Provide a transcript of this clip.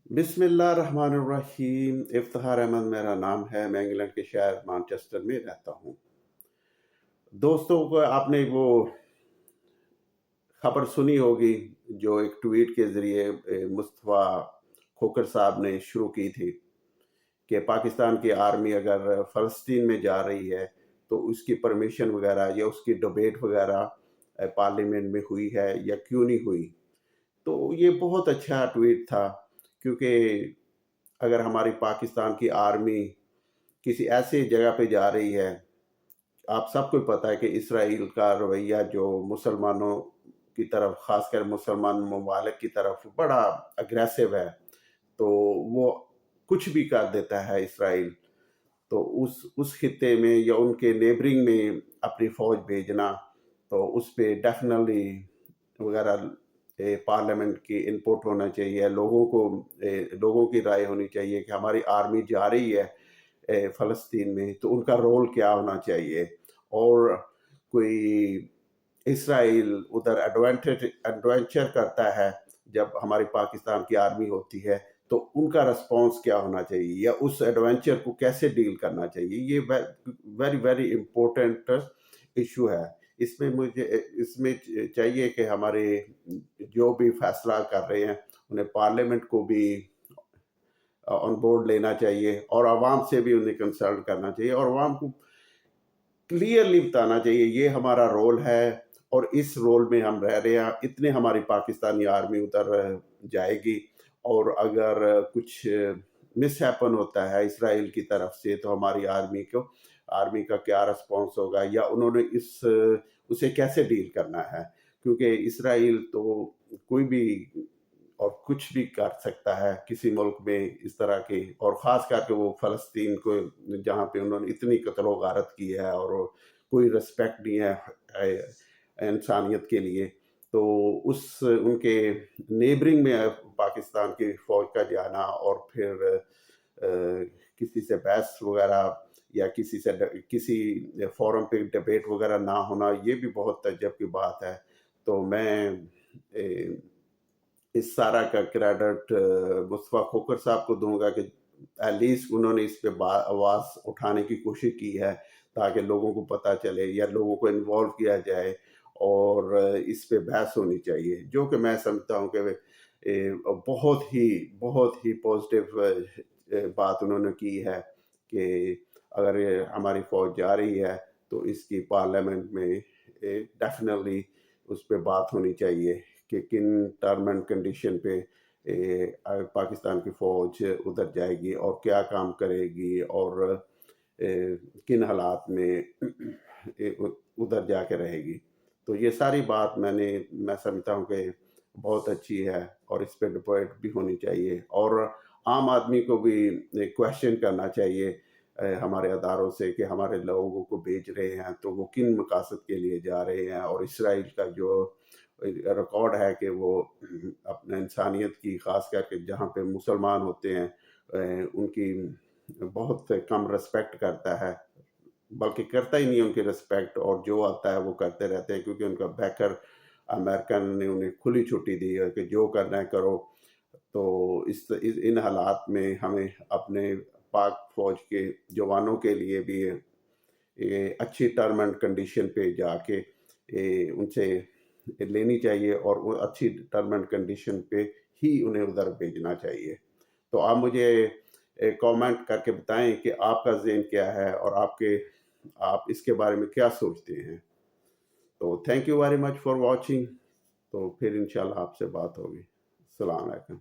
बिस्मिल्लाहिर्रहमानिर्रहीम। इफ्तिखार अहमद मेरा नाम है। मैं इंग्लैंड के शहर मैनचेस्टर में रहता हूँ। दोस्तों को आपने वो खबर सुनी होगी जो एक ट्वीट के ज़रिए मुस्तफ़ा खोखर साहब ने शुरू की थी कि पाकिस्तान की आर्मी अगर फ़लस्तीन में जा रही है तो उसकी परमिशन वगैरह या उसकी डिबेट वगैरह पार्लियामेंट में हुई है या क्यों नहीं हुई। तो ये बहुत अच्छा ट्वीट था, क्योंकि अगर हमारी पाकिस्तान की आर्मी किसी ऐसी जगह पे जा रही है, आप सबको पता है कि इसराइल का रवैया जो मुसलमानों की तरफ, खासकर मुसलमान ममालिक की तरफ बड़ा अग्रेसिव है। तो वो कुछ भी कर देता है इसराइल। तो उस खित्ते में या उनके नेबरिंग में अपनी फ़ौज भेजना, तो उस पे डेफिनेटली वगैरह पार्लियामेंट की इनपुट होना चाहिए। लोगों की राय होनी चाहिए कि हमारी आर्मी जा रही है फ़लस्तीन में, तो उनका रोल क्या होना चाहिए। और कोई इसराइल उधर एडवेंचर करता है जब हमारी पाकिस्तान की आर्मी होती है, तो उनका रिस्पॉन्स क्या होना चाहिए या उस एडवेंचर को कैसे डील करना चाहिए। ये वेरी वेरी इम्पोर्टेंट इशू है। इसमें चाहिए कि हमारे जो भी फैसला कर रहे हैं उन्हें पार्लियामेंट को भी ऑन बोर्ड लेना चाहिए और आवाम से भी उन्हें कंसल्ट करना चाहिए और आवाम को क्लियरली बताना चाहिए ये हमारा रोल है और इस रोल में हम रह रहे हैं। इतने हमारी पाकिस्तानी आर्मी उधर जाएगी और अगर कुछ मिसहैपन होता है इसराइल की तरफ से, तो हमारी आर्मी का क्या रिस्पॉन्स होगा या उन्होंने उसे कैसे डील करना है। क्योंकि इसराइल तो कोई भी और कुछ भी कर सकता है किसी मुल्क में इस तरह के, और ख़ास करके वो फ़लस्तीन को जहाँ पे उन्होंने इतनी कत्ल गारत की है और कोई रिस्पेक्ट नहीं है इंसानियत के लिए। तो उनके नेबरिंग में पाकिस्तान की फ़ौज का जाना और फिर किसी से बहस वगैरह या किसी फोरम पे डिबेट वगैरह ना होना, ये भी बहुत तज्जुब की बात है। तो मैं इस सारा का क्रेडिट मुस्तफ़ा खोखर साहब को दूंगा कि एटलीस्ट उन्होंने इस पे आवाज़ उठाने की कोशिश की है, ताकि लोगों को पता चले या लोगों को इन्वॉल्व किया जाए और इस पे बहस होनी चाहिए, जो कि मैं समझता हूँ कि बहुत ही पॉजिटिव बात उन्होंने की है कि अगर हमारी फ़ौज जा रही है तो इसकी पार्लियामेंट में डेफिनेटली उस पर बात होनी चाहिए कि किन टर्म एंड कंडीशन पे पाकिस्तान की फ़ौज उधर जाएगी और क्या काम करेगी और किन हालात में उधर जाके रहेगी। तो ये सारी बात मैं समझता हूँ कि बहुत अच्छी है और इस पे डिबेट भी होनी चाहिए और आम आदमी को भी क्वेश्चन करना चाहिए हमारे अदारों से कि हमारे लोगों को भेज रहे हैं तो वो किन मकासद के लिए जा रहे हैं। और इसराइल का जो रिकॉर्ड है कि वो अपने इंसानियत की, ख़ास करके जहाँ पे मुसलमान होते हैं, उनकी बहुत कम रिस्पेक्ट करता है, बल्कि करता ही नहीं उनकी रिस्पेक्ट, और जो आता है वो करते रहते हैं क्योंकि उनका बैकर अमेरिकन ने उन्हें खुली छुट्टी दी है कि जो करना है करो। तो इन हालात में हमें अपने पाक फ़ौज के जवानों के लिए भी अच्छी टर्म एंड कंडीशन पे जाके उनसे लेनी चाहिए और वो अच्छी टर्म एंड कंडीशन पे ही उन्हें उधर भेजना चाहिए। तो आप मुझे कमेंट करके बताएं कि आपका ज़हन क्या है और आप इसके बारे में क्या सोचते हैं। तो thank you very much for watching. तो फिर इंशाल्लाह आपसे बात होगी। अस्सलाम वालेकुम।